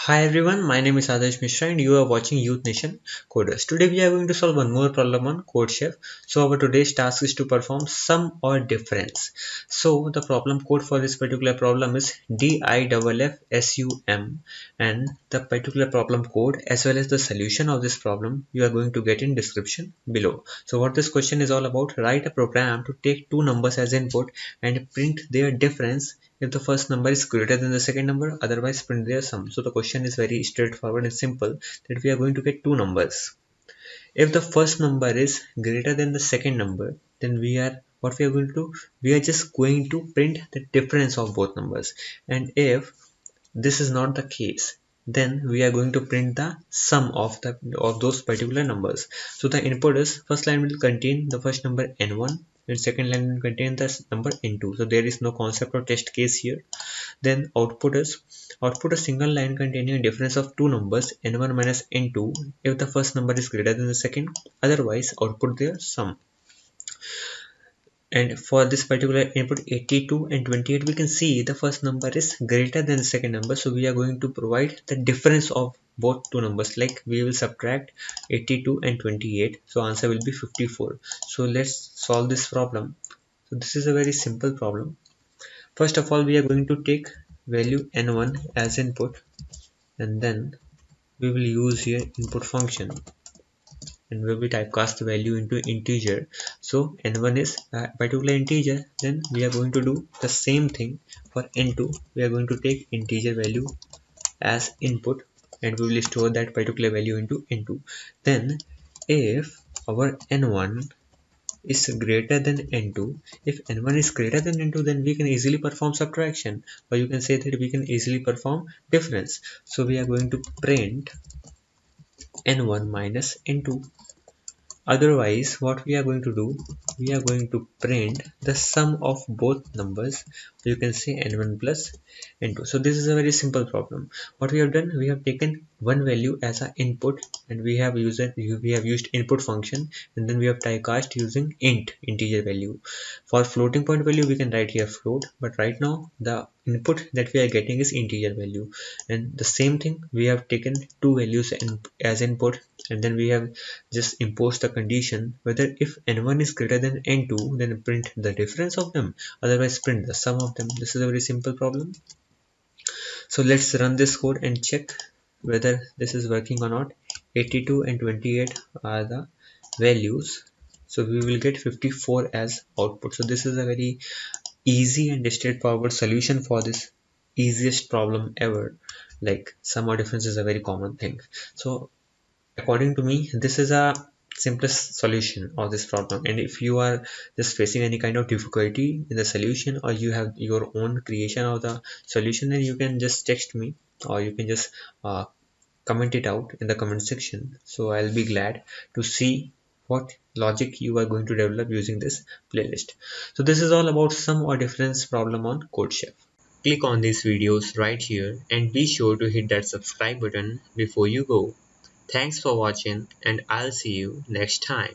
Hi everyone, my name is Adarsh Mishra and you are watching Youth Nation Coders. Today we are going to solve one more problem on CodeChef. So our today's task is to perform sum or difference. So the problem code for this particular problem is DIFFSUM, and the particular problem code as well as the solution of this problem you are going to get in description below. So what this question is all about: write a program to take two numbers as input and print their difference if the first number is greater than the second number, otherwise print their sum. So the question is very straightforward and simple, that we are going to get two numbers. If the first number is greater than the second number, then we are going to do, we are just going to print the difference of both numbers. And if this is not the case, then we are going to print the sum of those particular numbers. So the input is, first line will contain the first number n1 and second line will contain the number n2. So there is no concept of test case here. Then output a single line containing a difference of two numbers n1 minus n2 if the first number is greater than the second, otherwise output their sum. And for this particular input 82 and 28, we can see the first number is greater than the second number, so we are going to provide the difference of both two numbers, like we will subtract 82 and 28, so answer will be 54. So let's solve this problem. So this is a very simple problem. First of all, we are going to take value n1 as input, and then we will use here input function, and we will typecast the value into integer. So n1 is a particular integer, then we are going to do the same thing for n2. We are going to take integer value as input and we will store that particular value into n2. Then if our n1 is greater than n2, if n1 is greater than n2, then we can easily perform subtraction, or you can say that we can easily perform difference. So we are going to print n1 minus n2. Otherwise, what we are going to do, we are going to print the sum of both numbers. You can say n1 plus n2. So this is a very simple problem. What we have done, we have taken one value as an input, and we have used input function, and then we have typecast using integer value. For floating point value, we can write here float, but right now the input that we are getting is integer value. And the same thing, we have taken two values as input, and then we have just imposed the condition whether if n1 is greater than n2, then print the difference of them, otherwise print the sum of them. This is a very simple problem. So let's run this code and check whether this is working or not. 82 and 28 are the values, so we will get 54 as output. So this is a very easy and straightforward solution for this easiest problem ever. Like sum or difference is a very common thing. So according to me, this is a simplest solution of this problem. And if you are just facing any kind of difficulty in the solution, or you have your own creation of the solution, then you can just text me, or you can just comment it out in the comment section. So I'll be glad to see what logic you are going to develop using this playlist. So this is all about sum or difference problem on CodeChef. Click on these videos right here and be sure to hit that subscribe button before you go. Thanks for watching, and I'll see you next time.